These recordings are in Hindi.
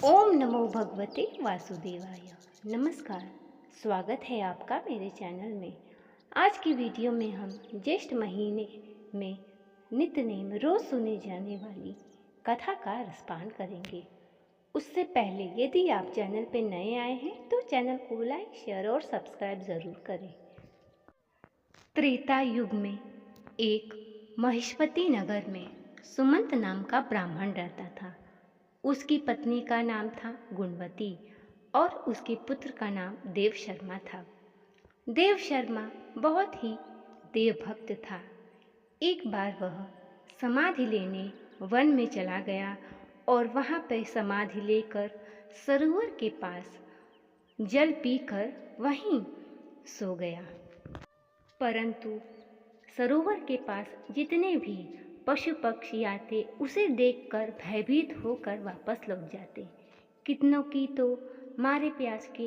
ओम नमो भगवते वासुदेवाय। नमस्कार, स्वागत है आपका मेरे चैनल में। आज की वीडियो में हम ज्येष्ठ महीने में नित्यनेम रोज सुने जाने वाली कथा का रसपान करेंगे। उससे पहले यदि आप चैनल पर नए आए हैं तो चैनल को लाइक, शेयर और सब्सक्राइब ज़रूर करें। त्रेता युग में एक महिष्मती नगर में सुमंत नाम का ब्राह्मण रहता था। उसकी पत्नी का नाम था गुणवती और उसके पुत्र का नाम देव शर्मा था। देव शर्मा बहुत ही देवभक्त था। एक बार वह समाधि लेने वन में चला गया और वहाँ पर समाधि लेकर सरोवर के पास जल पीकर वहीं सो गया। परंतु सरोवर के पास जितने भी पशु पक्षी आते उसे देखकर भयभीत होकर वापस लौट जाते। कितनों की तो मारे प्यास के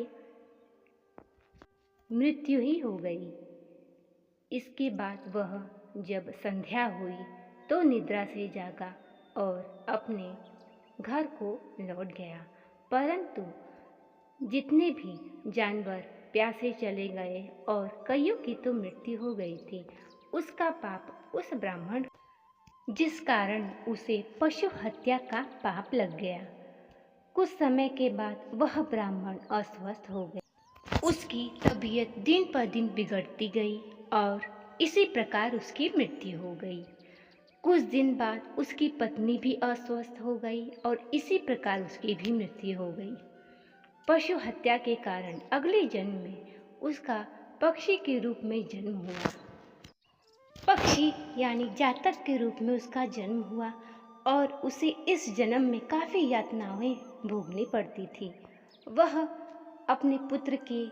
मृत्यु ही हो गई। इसके बाद वह जब संध्या हुई तो निद्रा से जागा और अपने घर को लौट गया। परंतु जितने भी जानवर प्यासे चले गए और कईयों की तो मृत्यु हो गई थी। उसका पाप उस ब्राह्मण, जिस कारण उसे पशु हत्या का पाप लग गया। कुछ समय के बाद वह ब्राह्मण अस्वस्थ हो गया। उसकी तबीयत दिन पर दिन बिगड़ती गई और इसी प्रकार उसकी मृत्यु हो गई। कुछ दिन बाद उसकी पत्नी भी अस्वस्थ हो गई और इसी प्रकार उसकी भी मृत्यु हो गई। पशु हत्या के कारण अगले जन्म में उसका पक्षी के रूप में जन्म हुआ। पक्षी यानी जातक के रूप में उसका जन्म हुआ और उसे इस जन्म में काफ़ी यातनाएं भोगनी पड़ती थी। वह अपने पुत्र के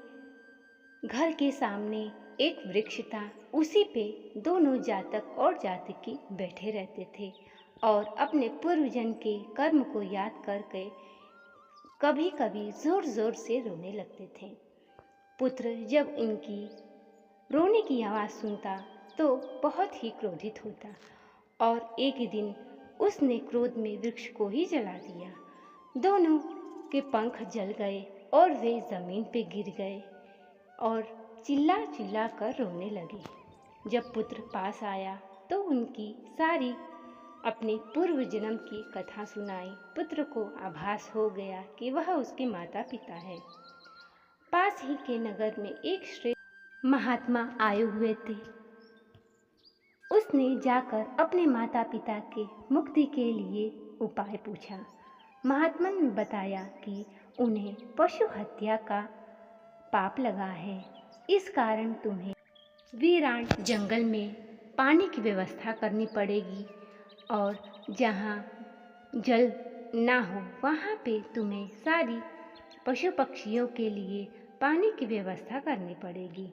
घर के सामने एक वृक्ष था, उसी पे दोनों जातक और जातकी बैठे रहते थे और अपने पूर्वजन्म के कर्म को याद करके कभी कभी ज़ोर ज़ोर से रोने लगते थे। पुत्र जब इनकी रोने की आवाज़ सुनता तो बहुत ही क्रोधित होता और एक दिन उसने क्रोध में वृक्ष को ही जला दिया। दोनों के पंख जल गए और वे ज़मीन पे गिर गए और चिल्ला चिल्ला कर रोने लगे। जब पुत्र पास आया तो उनकी सारी अपने पूर्व जन्म की कथा सुनाई। पुत्र को आभास हो गया कि वह उसके माता पिता है। पास ही के नगर में एक श्रेष्ठ महात्मा आए हुए थे। उसने जाकर अपने माता पिता के मुक्ति के लिए उपाय पूछा। महात्मा ने बताया कि उन्हें पशु हत्या का पाप लगा है, इस कारण तुम्हें वीरान जंगल में पानी की व्यवस्था करनी पड़ेगी और जहाँ जल ना हो वहाँ पे तुम्हें सारी पशु पक्षियों के लिए पानी की व्यवस्था करनी पड़ेगी।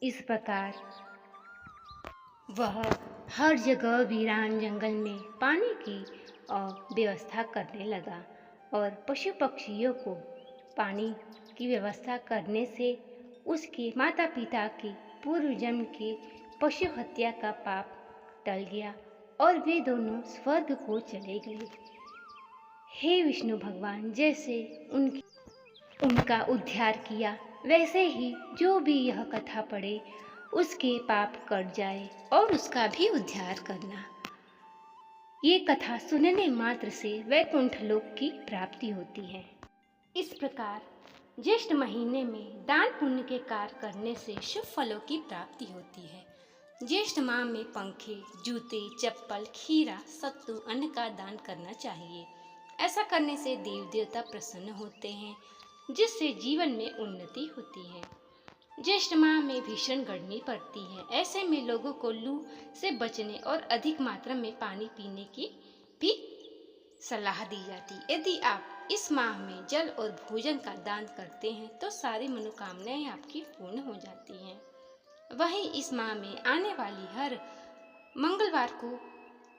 इस प्रकार वह हर जगह वीरान जंगल में पानी की व्यवस्था करने लगा और पशु पक्षियों को पानी की व्यवस्था करने से उसके माता पिता के पूर्व जन्म के पशु हत्या का पाप टल गया और वे दोनों स्वर्ग को चले गए। हे विष्णु भगवान, जैसे उनका उद्धार किया वैसे ही जो भी यह कथा पढ़े उसके पाप कट जाए और उसका भी उद्धार करना। ये कथा सुनने मात्र से वैकुंठ लोक की प्राप्ति होती है। इस प्रकार ज्येष्ठ महीने में दान पुण्य के कार्य करने से शुभ फलों की प्राप्ति होती है। ज्येष्ठ माह में पंखे, जूते, चप्पल, खीरा, सत्तू, अन्न का दान करना चाहिए। ऐसा करने से देव देवता प्रसन्न होते हैं, जिससे जीवन में उन्नति होती है। ज्येष्ठ माह में भीषण गर्मी पड़ती है। ऐसे में लोगों को लू से बचने और अधिक मात्रा में पानी पीने की भी सलाह दी जाती है। यदि आप इस माह में जल और भोजन का दान करते हैं तो सारी मनोकामनाएं आपकी पूर्ण हो जाती हैं। वहीं इस माह में आने वाली हर मंगलवार को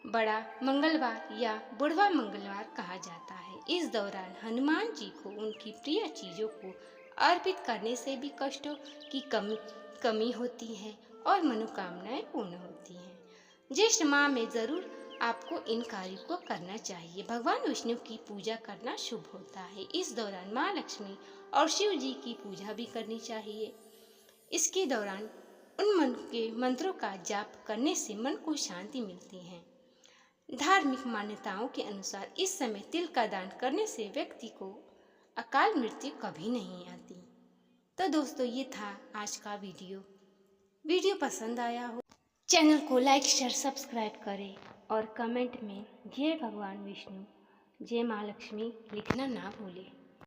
बड़ा मंगलवार या बुढ़वा मंगलवार कहा जाता है। इस दौरान हनुमान जी को उनकी प्रिय चीज़ों को अर्पित करने से भी कष्टों की कमी होती है और मनोकामनाएं पूर्ण होती हैं। ज्येष्ठ माह में ज़रूर आपको इन कार्यों को करना चाहिए। भगवान विष्णु की पूजा करना शुभ होता है। इस दौरान माँ लक्ष्मी और शिव जी की पूजा भी करनी चाहिए। इसके दौरान उन मन के मंत्रों का जाप करने से मन को शांति मिलती है। धार्मिक मान्यताओं के अनुसार इस समय तिल का दान करने से व्यक्ति को अकाल मृत्यु कभी नहीं आती। तो दोस्तों, ये था आज का वीडियो पसंद आया हो चैनल को लाइक शेयर सब्सक्राइब करें और कमेंट में जय भगवान विष्णु, जय माँ लक्ष्मी लिखना ना भूलें।